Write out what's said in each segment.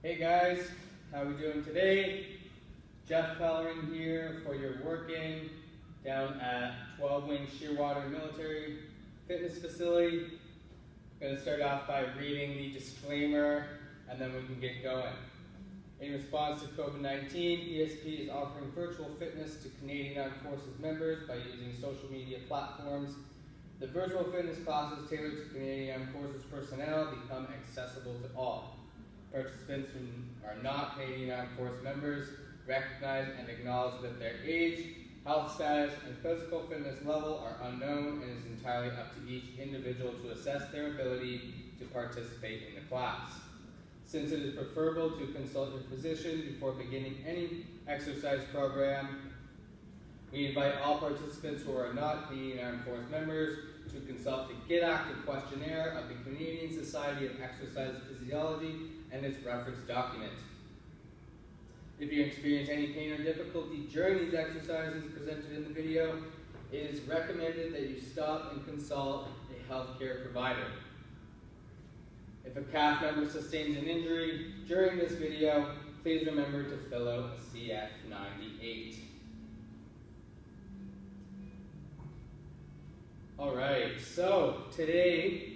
Hey guys, how we doing today? Geoff Pellerin here for your working down at 12 Wing Shearwater Military Fitness Facility. I'm going to start off by reading the disclaimer and then we can get going. In response to COVID-19, PSP is offering virtual fitness to Canadian Armed Forces members by using social media platforms. The virtual fitness classes tailored to Canadian Armed Forces personnel become accessible to all. Participants who are not Canadian Armed Force members recognize and acknowledge that their age, health status, and physical fitness level are unknown, and it is entirely up to each individual to assess their ability to participate in the class. Since it is preferable to consult your physician before beginning any exercise program, we invite all participants who are not Canadian Armed Force members to consult the Get Active questionnaire of the Canadian Society of Exercise Physiology and its reference document. If you experience any pain or difficulty during these exercises presented in the video, it is recommended that you stop and consult a healthcare provider. If a CAF member sustains an injury during this video, please remember to fill out a CF98. Alright, so today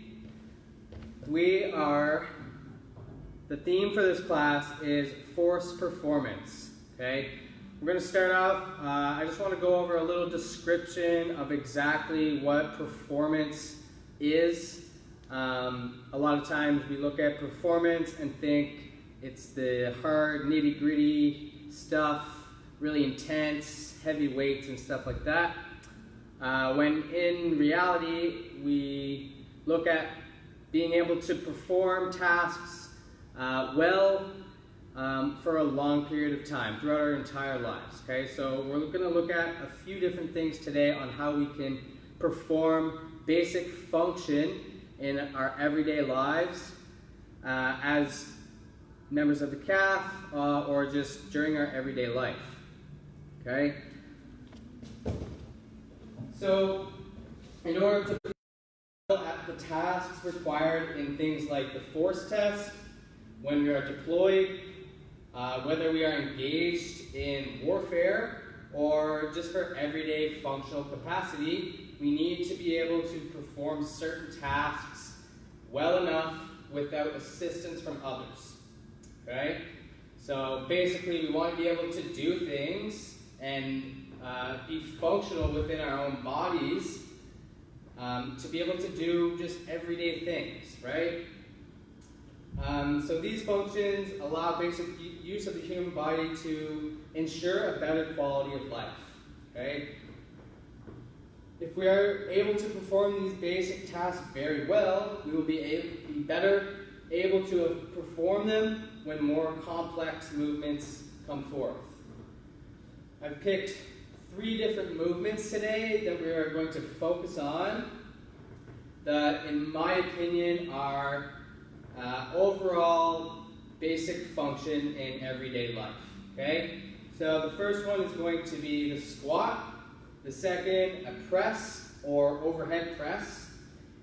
the theme for this class is force performance. Okay, we're going to start off, I just want to go over a little description of exactly what performance is. A lot of times we look at performance and think it's the hard, nitty-gritty stuff, really intense, heavy weights and stuff like that. When in reality, we look at being able to perform tasks well for a long period of time, throughout our entire lives. Okay, so we're going to look at a few different things today on how we can perform basic function in our everyday lives as members of the CAF or just during our everyday life. Okay. So, in order to at the tasks required in things like the force test, when we are deployed, whether we are engaged in warfare or just for everyday functional capacity, we need to be able to perform certain tasks well enough without assistance from others. Okay? So basically we want to be able to do things and be functional within our own bodies to be able to do just everyday things, right? So these functions allow basic use of the human body to ensure a better quality of life, okay? If we are able to perform these basic tasks very well, we will be better able to perform them when more complex movements come forth. I've picked 3 different movements today that we are going to focus on that, in my opinion, are overall basic function in everyday life. Okay? So the first one is going to be the squat, the second, a press or overhead press,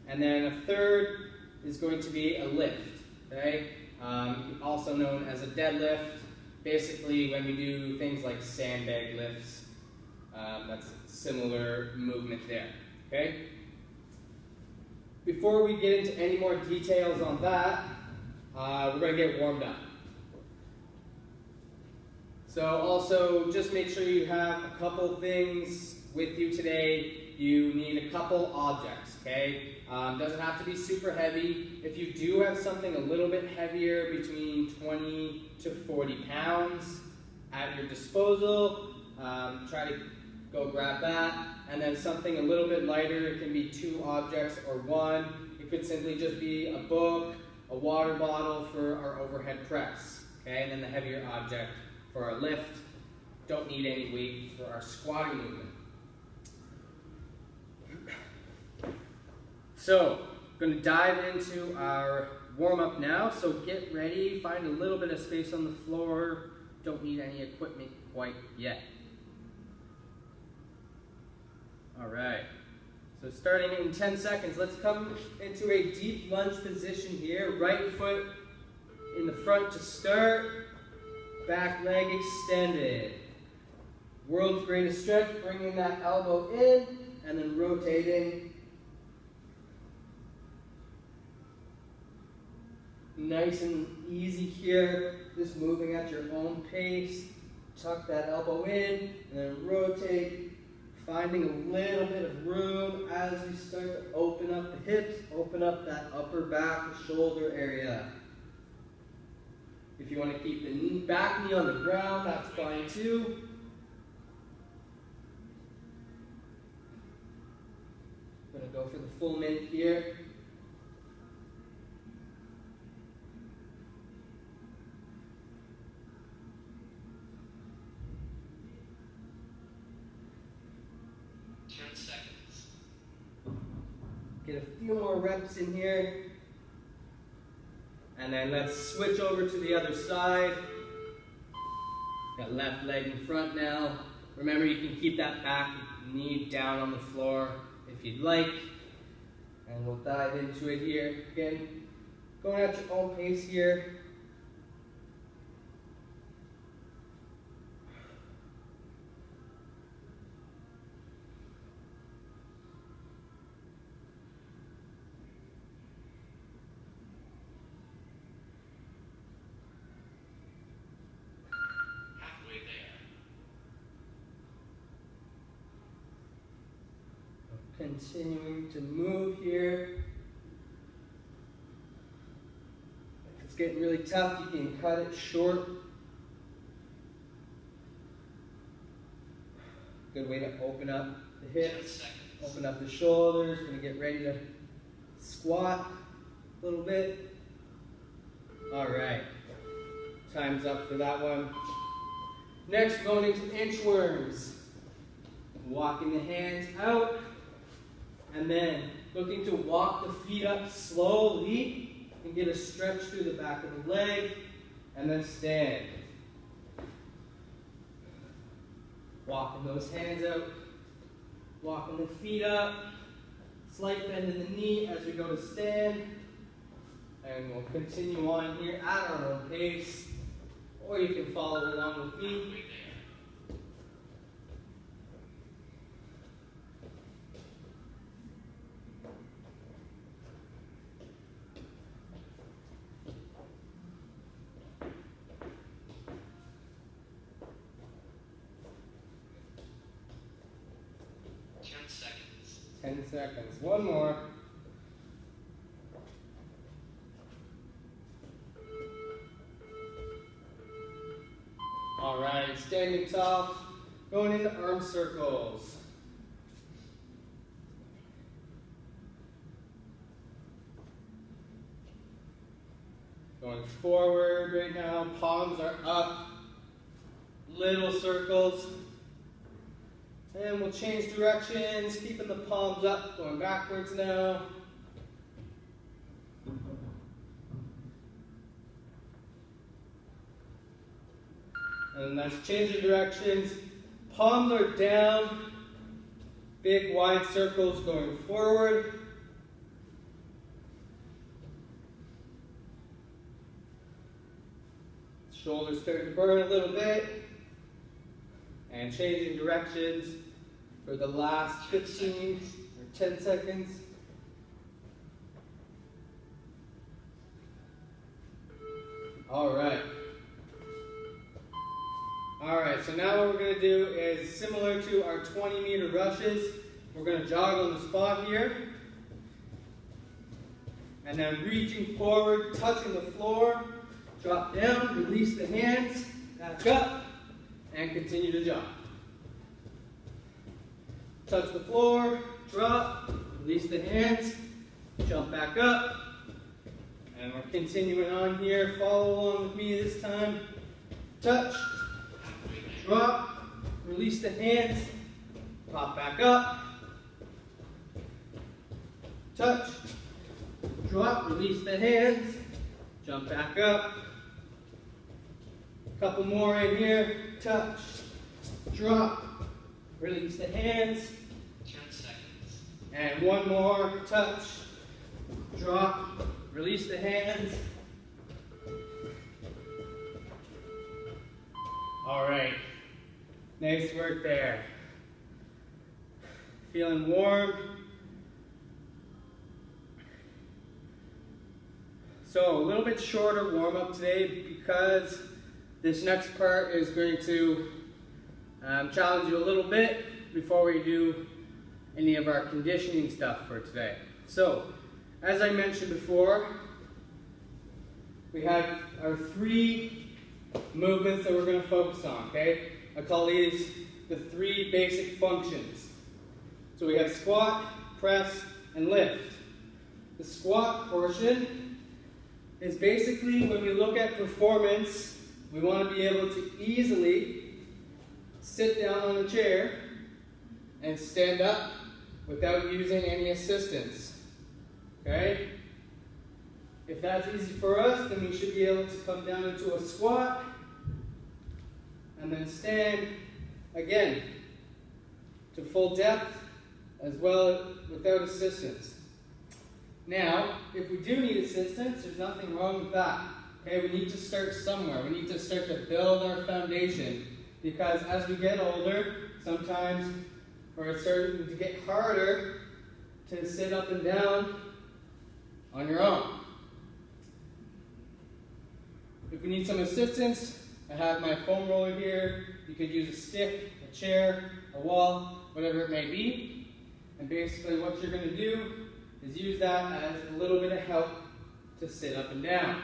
and then a third is going to be a lift. Okay? Also known as a deadlift. Basically, when we do things like sandbag lifts, that's a similar movement there. Okay? Before we get into any more details on that, we're going to get warmed up. So also, just make sure you have a couple things with you today. You need a couple objects, okay? Doesn't have to be super heavy. If you do have something a little bit heavier, between 20 to 40 pounds at your disposal, try to go grab that. And then something a little bit lighter, it can be 2 objects or 1. It could simply just be a book, a water bottle for our overhead press. Okay, and then the heavier object for our lift. Don't need any weight for our squatting movement. So, going to dive into our warm-up now. So get ready, find a little bit of space on the floor. Don't need any equipment quite yet. Alright, so starting in 10 seconds, let's come into a deep lunge position here. Right foot in the front to start. Back leg extended. World's greatest stretch, bringing that elbow in and then rotating. Nice and easy here, just moving at your own pace. Tuck that elbow in and then rotate, finding a little bit of room as you start to open up the hips, open up that upper back, shoulder area. If you want to keep the back knee on the ground, that's fine too. I'm going to go for the full minute here. Get a few more reps in here. And then let's switch over to the other side. Got left leg in front now. Remember, you can keep that back knee down on the floor if you'd like. And we'll dive into it here. Again, going at your own pace here. Continuing to move here. If it's getting really tough, you can cut it short. Good way to open up the hips, open up the shoulders. Gonna get ready to squat a little bit. All right, time's up for that one. Next, going into inchworms. Walking the hands out. And then looking to walk the feet up slowly and get a stretch through the back of the leg, and then stand. Walking those hands out, walking the feet up, slight bend in the knee as we go to stand, and we'll continue on here at our own pace, or you can follow along with me. 10 seconds. One more. All right, standing tall, going into arm circles. Going forward right now, palms are up, little circles. And we'll change directions, keeping the palms up, going backwards now. And let's change the directions. Palms are down, big wide circles going forward. Shoulders starting to burn a little bit. And changing directions for the last 15 or 10 seconds. All right. All right, so now what we're going to do is similar to our 20-meter rushes. We're going to jog on the spot here. And then reaching forward, touching the floor, drop down, release the hands, back up, and continue to jog. Touch the floor, drop, release the hands, jump back up, and we're continuing on here. Follow along with me this time. Touch, drop, release the hands, pop back up, touch, drop, release the hands, jump back up. A couple more in here. Touch, drop, release the hands. 10 seconds. And one more. Touch, drop, release the hands. All right. Nice work there. Feeling warm? So a little bit shorter warm up today because this next part is going to challenge you a little bit before we do any of our conditioning stuff for today. So, as I mentioned before, we have our 3 movements that we're going to focus on, okay? I call these the 3 basic functions. So we have squat, press, and lift. The squat portion is basically when we look at performance, we want to be able to easily sit down on a chair and stand up without using any assistance. Okay? If that's easy for us, then we should be able to come down into a squat and then stand again to full depth as well without assistance. Now, if we do need assistance, there's nothing wrong with that. Okay, we need to start somewhere. We need to start to build our foundation because as we get older, sometimes it's starting to get harder to sit up and down on your own. If we need some assistance, I have my foam roller here. You could use a stick, a chair, a wall, whatever it may be. And basically what you're going to do is use that as a little bit of help to sit up and down.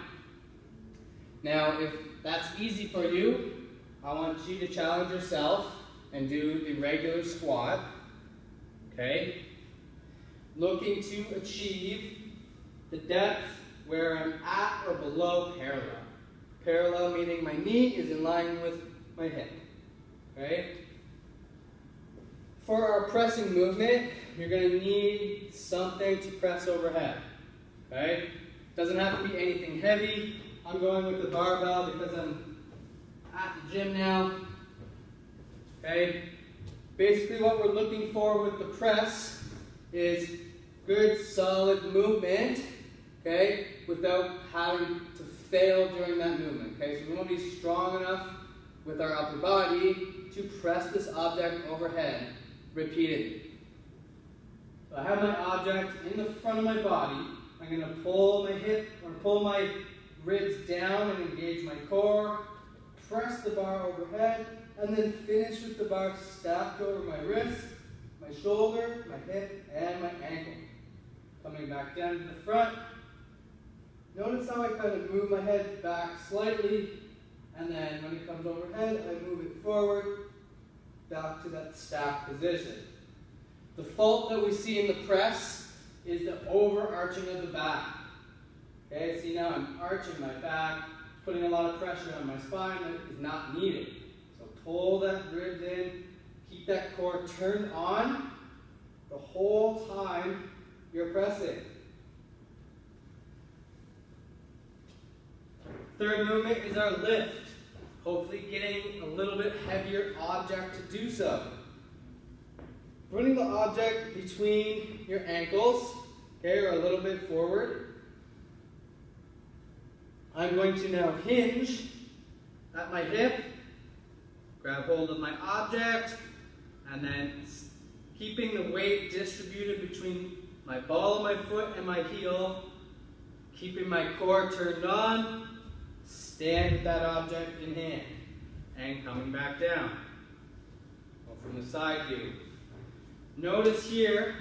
Now, if that's easy for you, I want you to challenge yourself and do the regular squat, okay? Looking to achieve the depth where I'm at or below parallel. Parallel meaning my knee is in line with my hip, okay? For our pressing movement, you're going to need something to press overhead, okay? Doesn't have to be anything heavy. I'm going with the barbell because I'm at the gym now, okay? Basically what we're looking for with the press is good solid movement, okay, without having to fail during that movement, okay? So we want to be strong enough with our upper body to press this object overhead repeatedly. So I have my object in the front of my body. I'm going to pull my hip or pull my ribs down and engage my core, press the bar overhead, and then finish with the bar stacked over my wrist, my shoulder, my hip, and my ankle. Coming back down to the front. Notice how I kind of move my head back slightly, and then when it comes overhead, I move it forward, back to that stacked position. The fault that we see in the press is the overarching of the back. Okay, see now I'm arching my back, putting a lot of pressure on my spine that is not needed. So pull that ribs in, keep that core turned on the whole time you're pressing. Third movement is our lift. Hopefully getting a little bit heavier object to do so. Putting the object between your ankles, okay, or a little bit forward. I'm going to now hinge at my hip, grab hold of my object, and then keeping the weight distributed between my ball of my foot and my heel, keeping my core turned on, stand with that object in hand, and coming back down. Or from the side view. Notice here,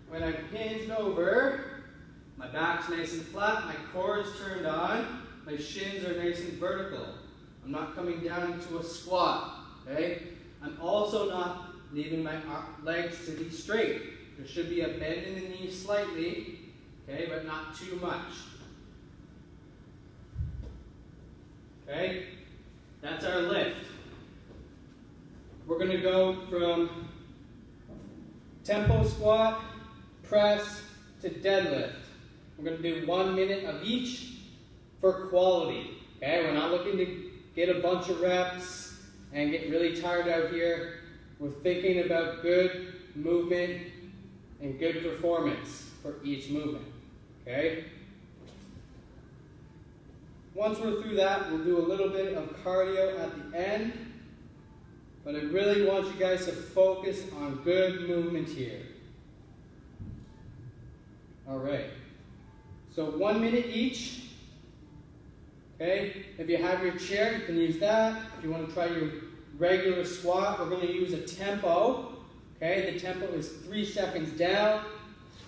when I'm hinged over, my back's nice and flat, my core is turned on, my shins are nice and vertical. I'm not coming down into a squat, okay? I'm also not leaving my legs to be straight. There should be a bend in the knee slightly, okay, but not too much. Okay? That's our lift. We're going to go from tempo squat, press, to deadlift. We're going to do 1 minute of each for quality. Okay? We're not looking to get a bunch of reps and get really tired out here. We're thinking about good movement and good performance for each movement. Okay? Once we're through that, we'll do a little bit of cardio at the end but I really want you guys to focus on good movement here. All right. So 1 minute each. Okay. If you have your chair, you can use that. If you want to try your regular squat, we're going to use a tempo. Okay. The tempo is 3 seconds down,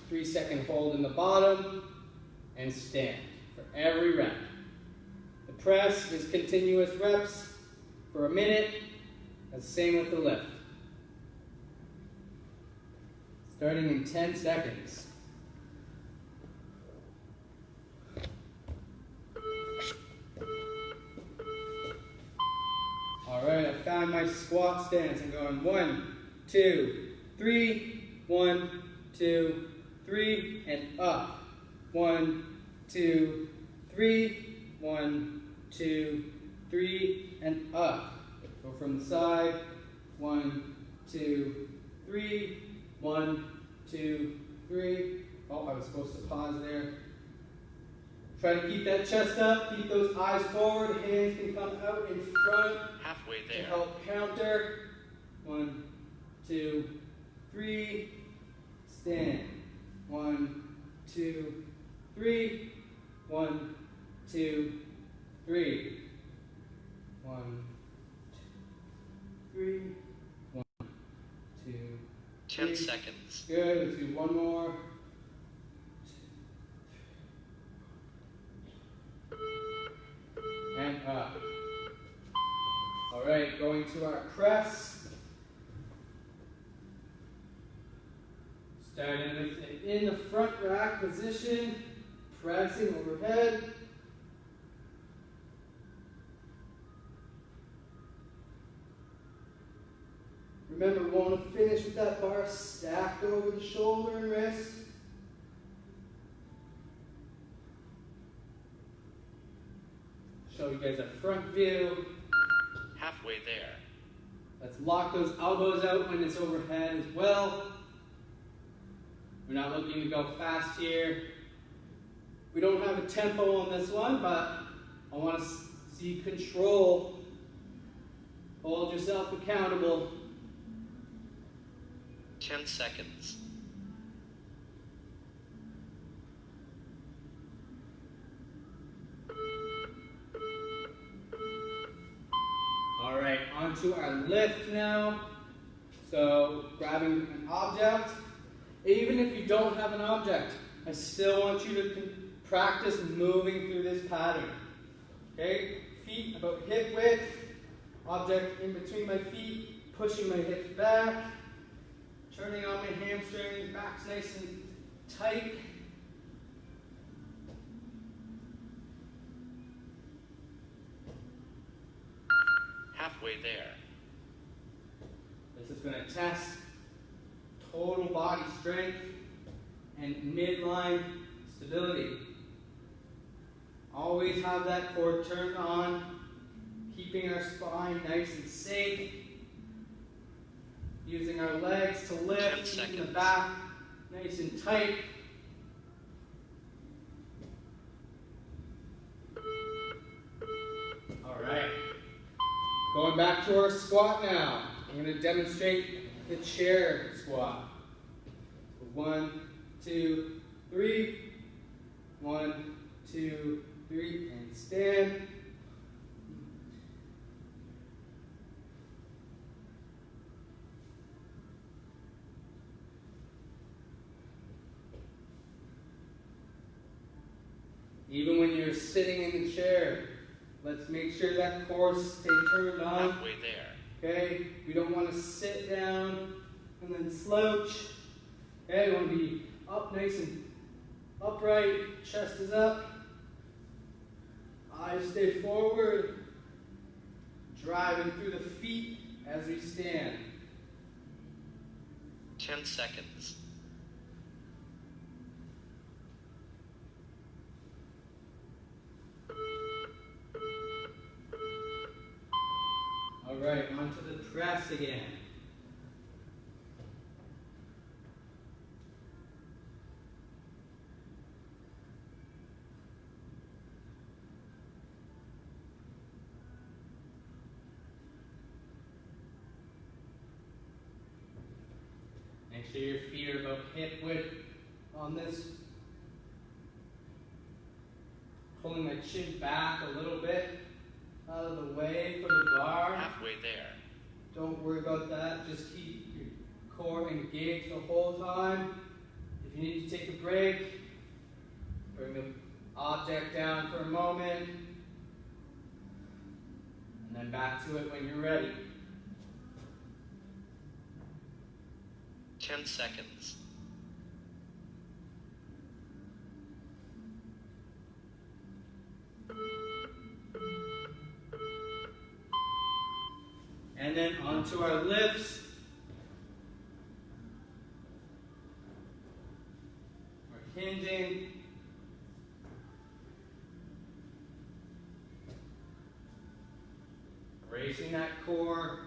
3 second hold in the bottom, and stand for every rep. The press is continuous reps for a minute. That's the same with the lift. Starting in 10 seconds. Alright, I found my squat stance. I'm going 1, 2, 3, 1, 2, 3, and up. 1, 2, 3, 1, 2, 3, and up. Go from the side. 1, 2, 3, 1, 2, 3. Oh, I was supposed to pause there. Try to keep that chest up, keep those eyes forward, hands can come out in front. Halfway there. To help counter. 1, 2, 3, stand. 1, 2, 3, 1, 2, 3. 1, 2, 3, 1, 2, 10 3. seconds. Good, let's do one more. And up. Alright, going to our press. Starting in the front rack position, pressing overhead. Remember, we want to finish with that bar stacked over the shoulder and wrist. Show you guys a front view. Halfway there. Let's lock those elbows out when it's overhead as well. We're not looking to go fast here. We don't have a tempo on this one, but I want to see control. Hold yourself accountable. 10 seconds. All right, onto our lift now. So grabbing an object. Even if you don't have an object, I still want you to practice moving through this pattern. Okay, feet about hip width, object in between my feet, pushing my hips back, turning on my hamstrings, back's nice and tight. Halfway there. This is going to test total body strength and midline stability. Always have that core turned on, keeping our spine nice and safe. Using our legs to lift, keeping the back nice and tight. All right. Going back to our squat now. I'm going to demonstrate the chair squat. 1, 2, 3. 1, 2, 3, and stand. Even when you're sitting in the chair, let's make sure that core stays turned on. Halfway there. Okay, we don't want to sit down and then slouch. Okay, we want to be up nice and upright, chest is up, eyes stay forward, driving through the feet as we stand. 10 seconds. All right, onto the press again. Make sure your feet are about hip width on this. Pulling my chin back a little bit out of the way for the bar. Halfway there. Don't worry about that. Just keep your core engaged the whole time. If you need to take a break, bring the object down for a moment, and then back to it when you're ready. 10 seconds. And then onto our lifts. We're hinging. Bracing that core.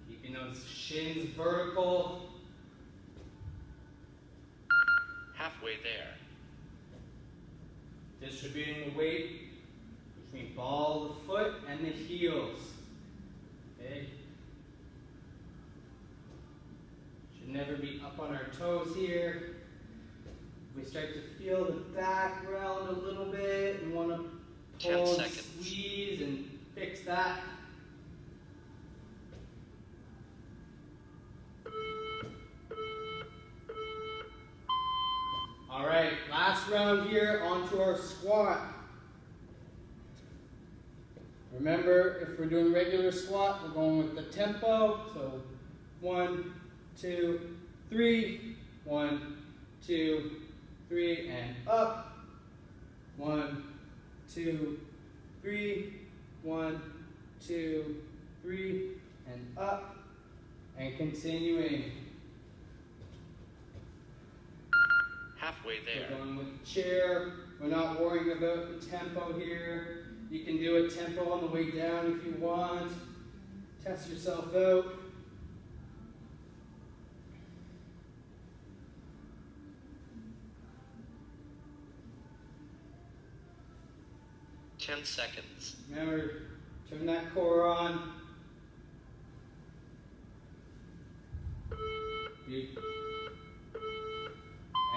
Keeping those shins vertical. Halfway there. Distributing the weight between ball of the foot and the heels. Okay? Should never be up on our toes here. We start to feel the background a little bit and want to 10 pull and seconds. squeeze and fix that. All right, last round here, onto our squat. Remember, if we're doing regular squat, we're going with the tempo. So 1, 2, 3, 1, 2, 3, and up. 1, 2, 3, 1, 2, 3, and up. And continuing. Halfway there. We're going with the chair. We're not worrying about the tempo here. You can do a tempo on the way down if you want. Test yourself out. Ten seconds. Remember, turn that core on.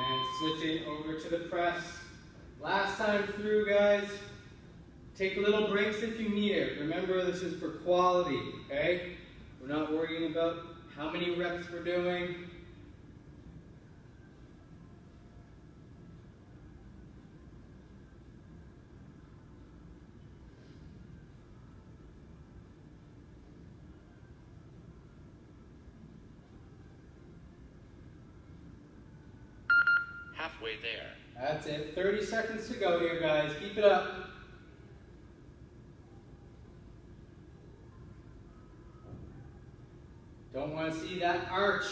And switching over to the press. Last time through, guys. Take little breaks if you need it. Remember, this is for quality, okay? We're not worrying about how many reps we're doing. Halfway there. That's it. 30 seconds to go here, guys. Keep it up. Don't want to see that arch.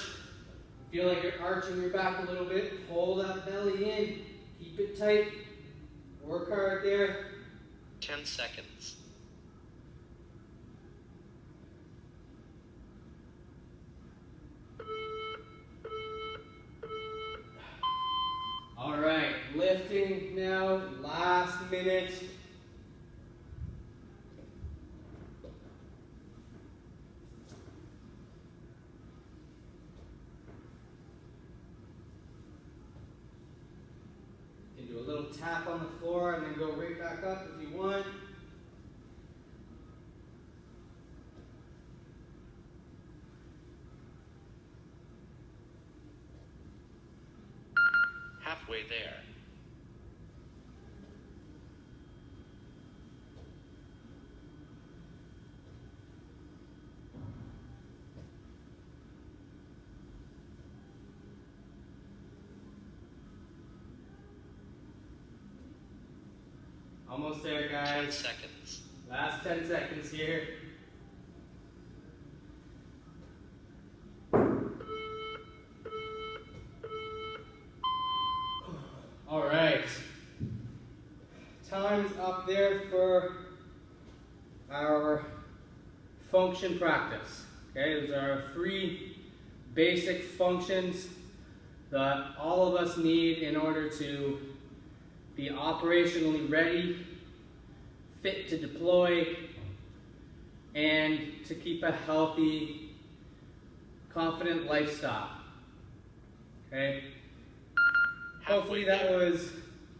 Feel like you're arching your back a little bit. Pull that belly in. Keep it tight. Work hard there. 10 seconds. All right, lifting now, last minute. You can do a little tap on the floor and then go right back up if you want. Halfway there. Almost there, 10 guys. seconds. Last 10 seconds here. All right. Time's up there for our function practice. Okay, those are our 3 basic functions that all of us need in order to be operationally ready fit to deploy and to keep a healthy, confident lifestyle. Okay? Hopefully that was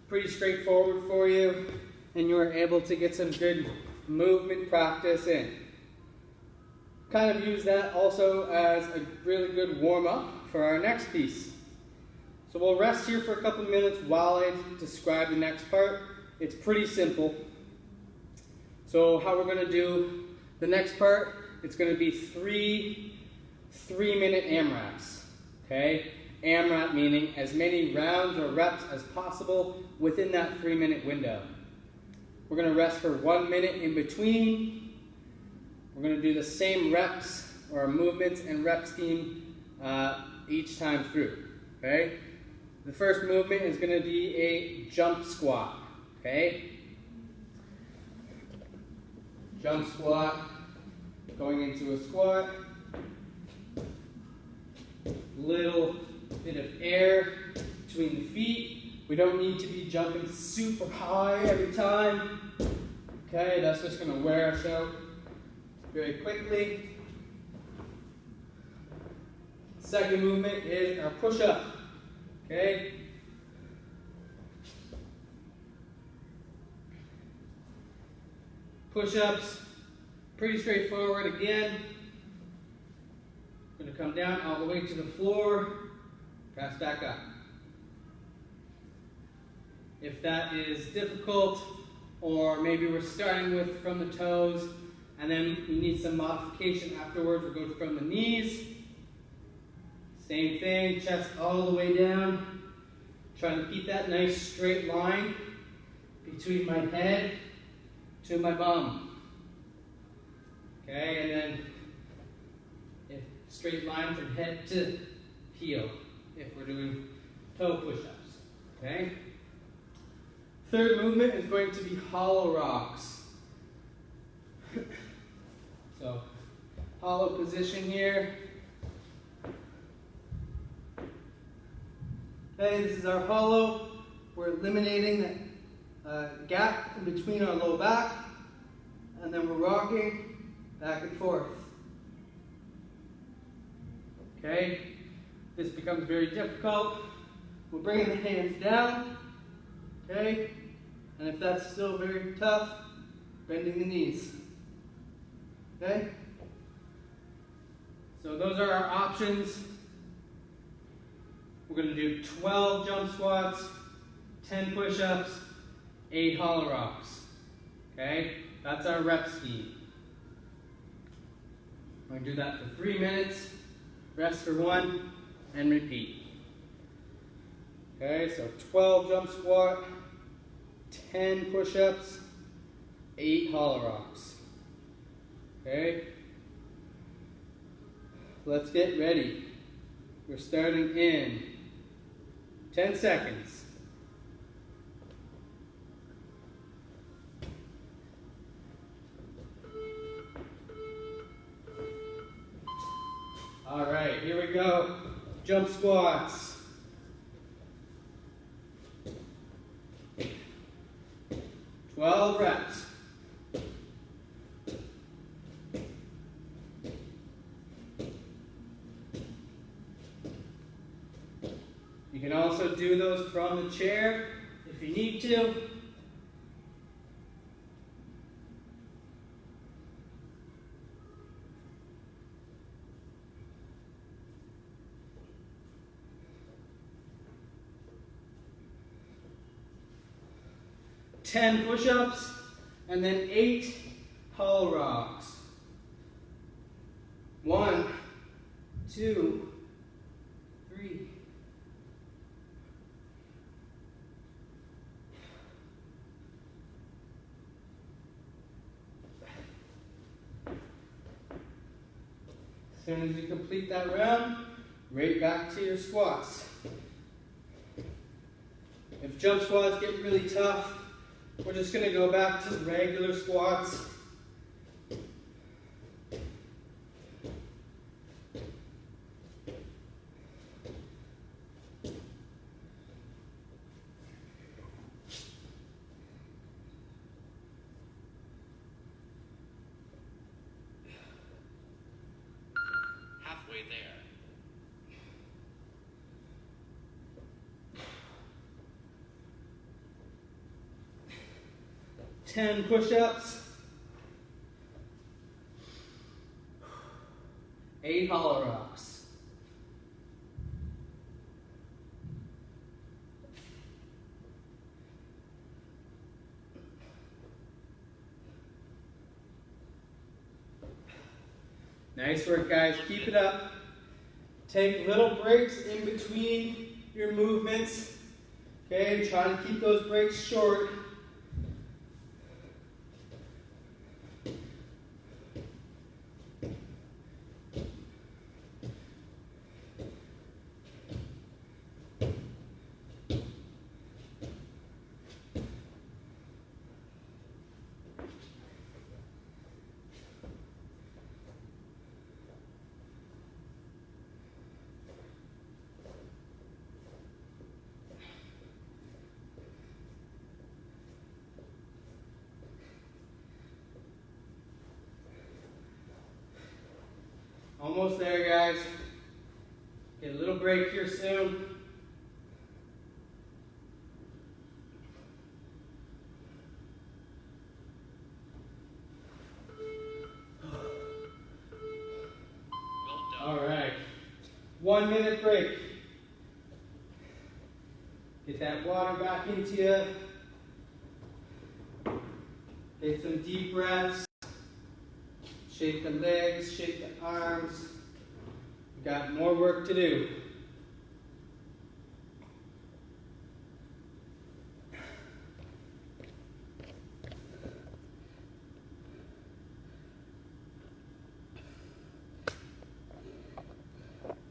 pretty straightforward for you and you were able to get some good movement practice in. Kind of use that also as a really good warm-up for our next piece. So we'll rest here for a couple minutes while I describe the next part. It's pretty simple. So how we're going to do the next part, it's going to be three-minute AMRAPs. Okay? AMRAP meaning as many rounds or reps as possible within that 3-minute window. We're going to rest for 1 minute in between. We're going to do the same reps or movements and rep scheme each time through. Okay? The first movement is going to be a jump squat. Okay? Jump squat, going into a squat. Little bit of air between the feet. We don't need to be jumping super high every time. Okay, that's just going to wear us out very quickly. Second movement is our push-up. Okay? Push-ups, pretty straightforward again. Going to come down all the way to the floor, press back up. If that is difficult, or maybe we're starting with from the toes, and then we need some modification afterwards, we'll go from the knees. Same thing, chest all the way down. Trying to keep that nice straight line between my head to my bum. Okay, and then straight line from head to heel if we're doing toe push-ups. Okay? Third movement is going to be hollow rocks. So, hollow position here. Okay, this is our hollow. We're eliminating that gap in between our low back, and then we're rocking back and forth. Okay, this becomes very difficult. We're bringing the hands down. Okay, and if that's still very tough, bending the knees. Okay, so those are our options. We're going to do 12 jump squats, 10 push-ups, 8 hollow rocks. Okay, that's our rep scheme. We're going to do that for 3 minutes, rest for 1, and repeat. Okay, so 12 jump squat, 10 push-ups, 8 hollow rocks. Okay, let's get ready. We're starting in 10 seconds. All right, here we go. Jump squats. 12 reps. You can also do those from the chair if you need to. Ten push-ups and then 8 hollow rocks. 1, 2, 3. As soon as you complete that round, right back to your squats. If jump squats get really tough, we're just going to go back to regular squats. 10 push-ups, 8 hollow rocks. Nice work, guys. Keep it up. Take little breaks in between your movements. Okay, try to keep those breaks short. Almost there, guys. Get a little break here soon. All right. 1 minute break. Get that water back into you. Take some deep breaths. Shake the legs, shake the arms. We've got more work to do.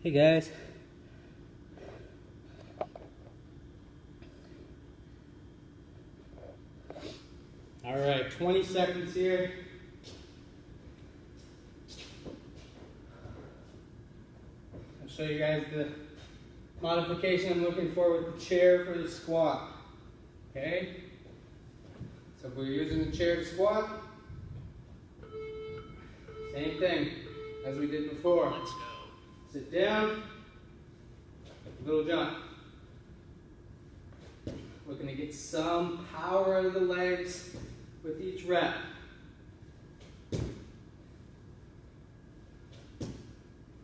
Hey guys. All right, 20 seconds here. I'll show you guys the modification I'm looking for with the chair for the squat. Okay? So if we're using the chair to squat, same thing as we did before. Let's go. Sit down, little jump. Looking to get some power out of the legs with each rep.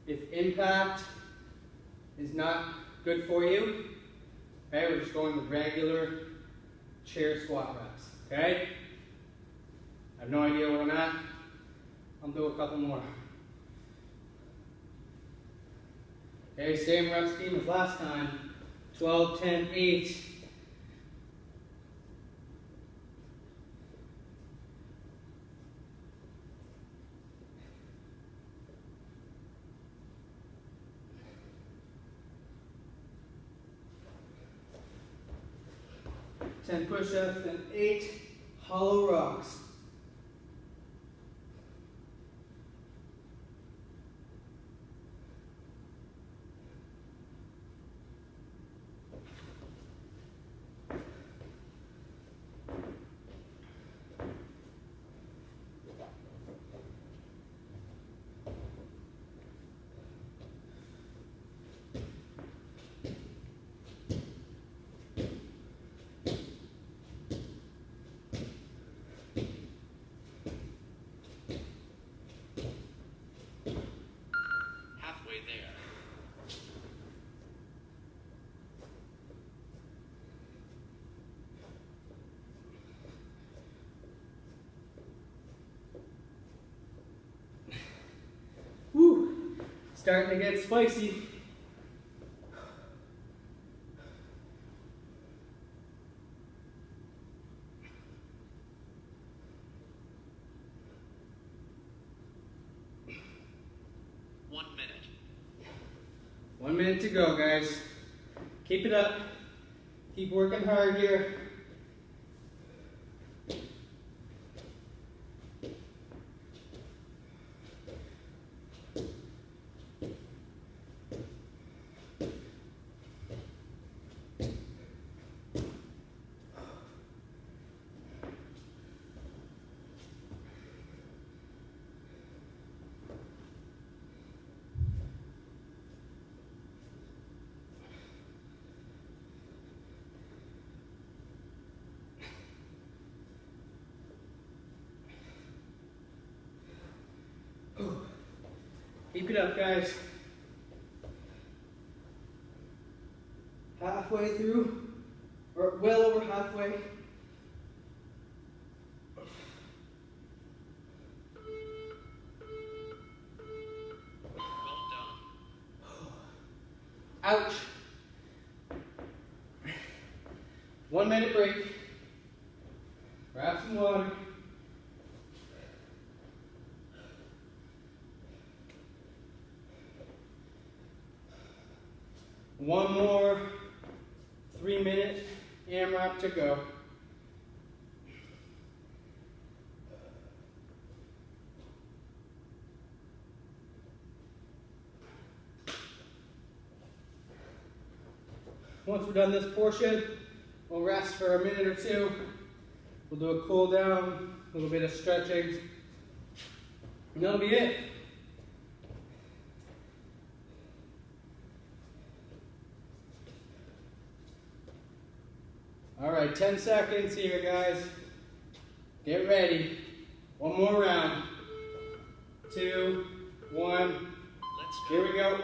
If impact is not good for you, okay, we're just going with regular chair squat reps, okay? I have no idea where I'm at. I'll do a couple more. Okay, same rep scheme as last time. 12, 10, 8. Ten push-ups and 8 hollow rocks. Halfway there. Woo! Starting to get spicy. minute. 1 minute to go, guys. Keep it up. Keep working hard here. Keep it up, guys. Halfway through, or well over halfway. Well done. Ouch. 1 minute break. Grab some water. One more 3-minute AMRAP to go. Once we're done this portion, we'll rest for a minute or two. We'll do a cool down, a little bit of stretching, and that'll be it. All right, 10 seconds here, guys. Get ready. One more round. 2, 1. Let's go. Here we go.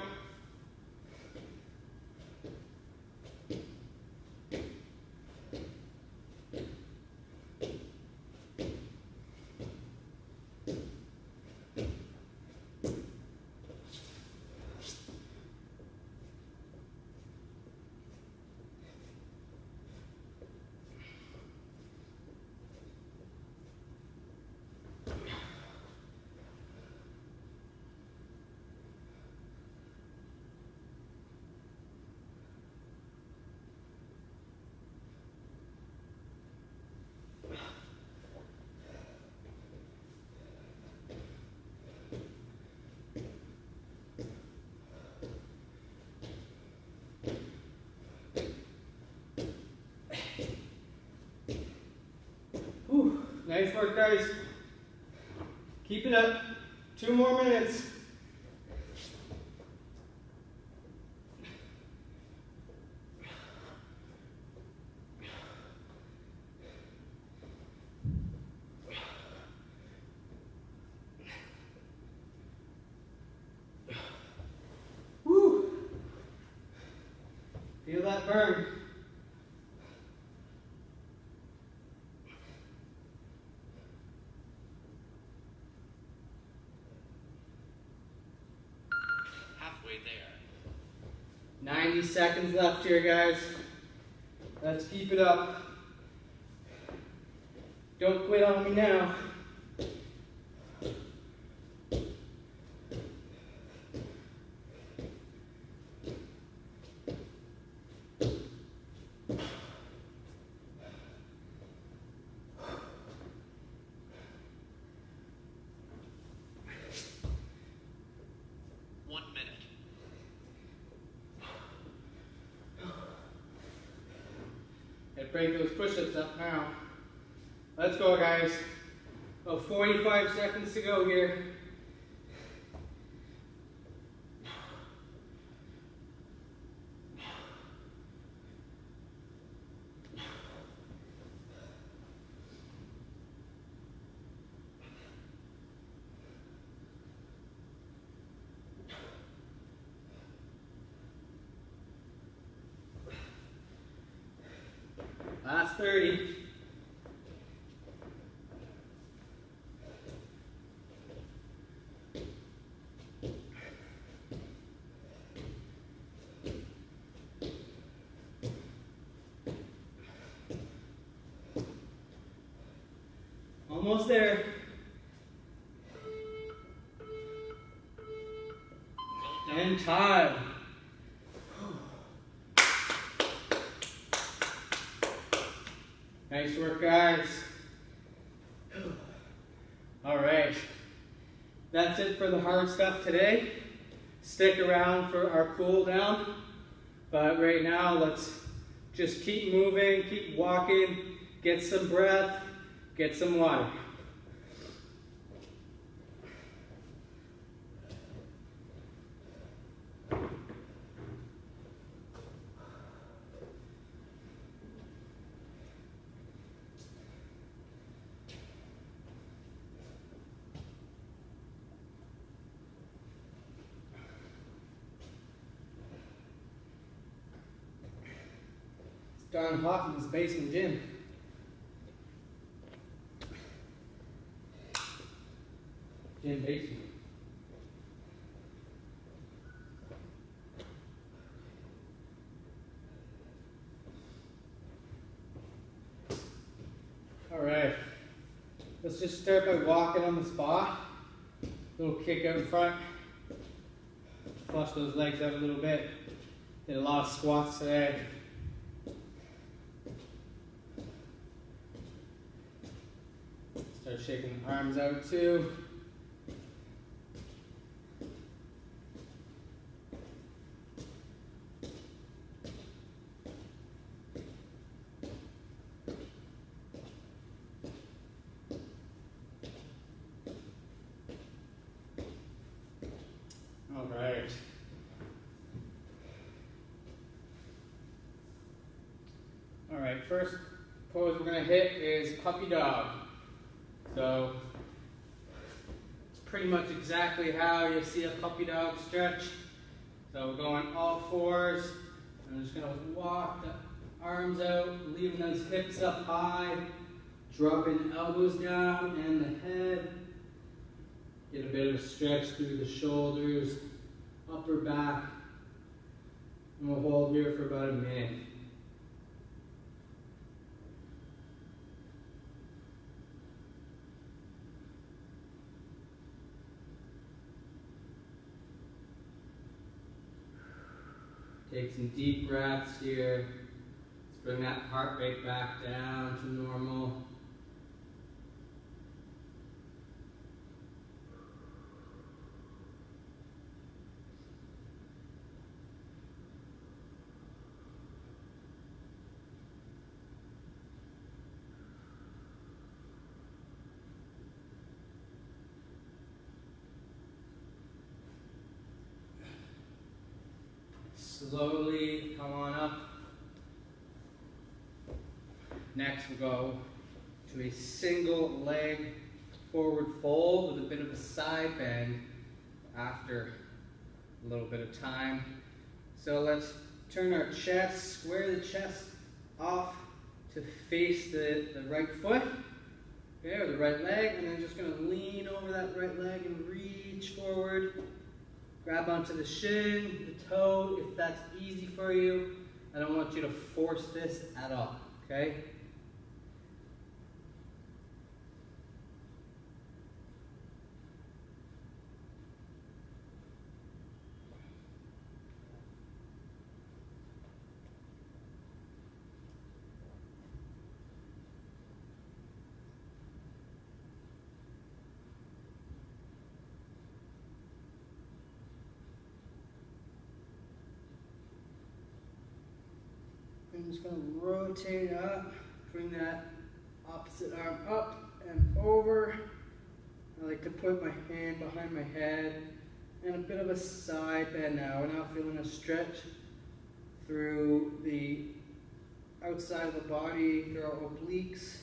Whew. Nice work, guys. Keep it up. 2 more minutes. Woo. Feel that burn. Halfway there. 90 seconds left here, guys. Let's keep it up. Don't quit on me now. And break those push-ups up now. Let's go, guys. About 45 seconds to go here. Last 30. Almost there. And time. Nice work, guys. All right. That's it for the hard stuff today. Stick around for our cool down. But right now, let's just keep moving, keep walking, get some breath, get some water. gone hot in this basement gym. Gym basement. Alright, let's just start by walking on the spot. Little kick out in front. Flush those legs out a little bit. Did a lot of squats today. Start shaking the arms out too. Alright. Alright, first pose we're going to hit is puppy dog. So, it's pretty much exactly how you see a puppy dog stretch. So we're going all fours. I'm just going to walk the arms out, leaving those hips up high, dropping the elbows down and the head. Get a bit of a stretch through the shoulders, upper back, and we'll hold here for about a minute. Take some deep breaths here. Let's bring that heart rate back down to normal. Slowly come on up. Next we'll go to a single leg forward fold with a bit of a side bend after a little bit of time. So let's turn our chest, square the chest off to face the right foot, okay, or the right leg, and then just going to lean over that right leg and reach forward. Grab onto the shin, the toe, if that's easy for you. I don't want you to force this at all, okay? I'm just going to rotate up, bring that opposite arm up and over. I like to put my hand behind my head and a bit of a side bend now. We're now feeling a stretch through the outside of the body, through our obliques.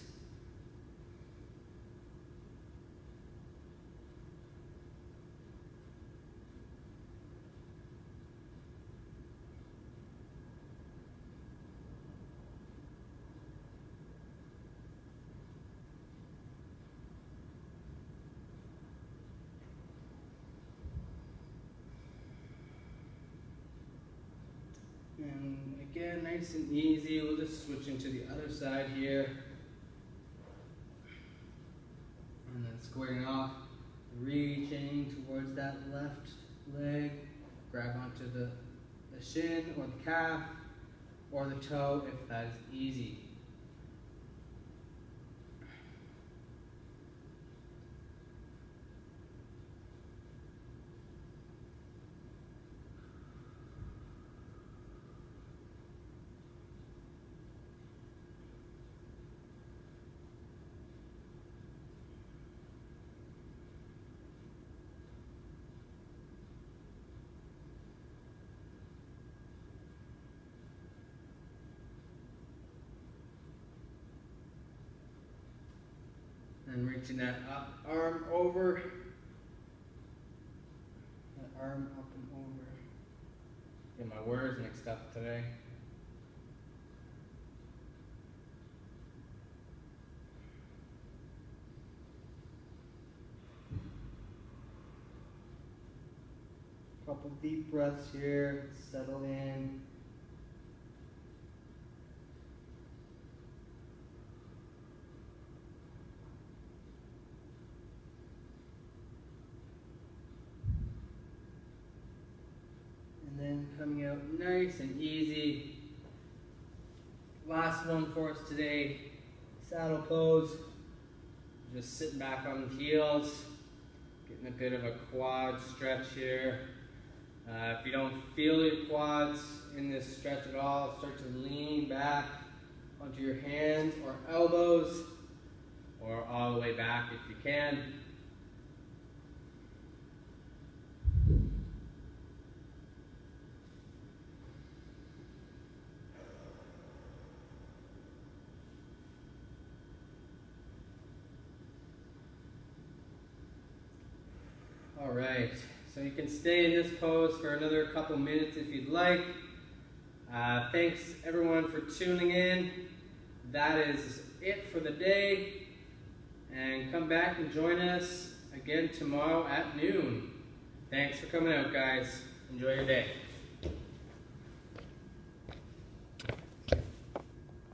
And again, nice and easy, we'll just switch into the other side here. And then squaring off, reaching towards that left leg. Grab onto the shin or the calf or the toe if that is easy. And reaching that up, arm over, that arm up and over. Get my words mixed up today. Couple deep breaths here, settle in. And then coming out nice and easy. Last one for us today, saddle pose. Just sitting back on the heels, getting a bit of a quad stretch here. If you don't feel your quads in this stretch at all, start to lean back onto your hands or elbows, or all the way back if you can. All right, so you can stay in this pose for another couple minutes if you'd like. Thanks everyone for tuning in. That is it for the day. And come back and join us again tomorrow at noon. Thanks for coming out, guys. Enjoy your day.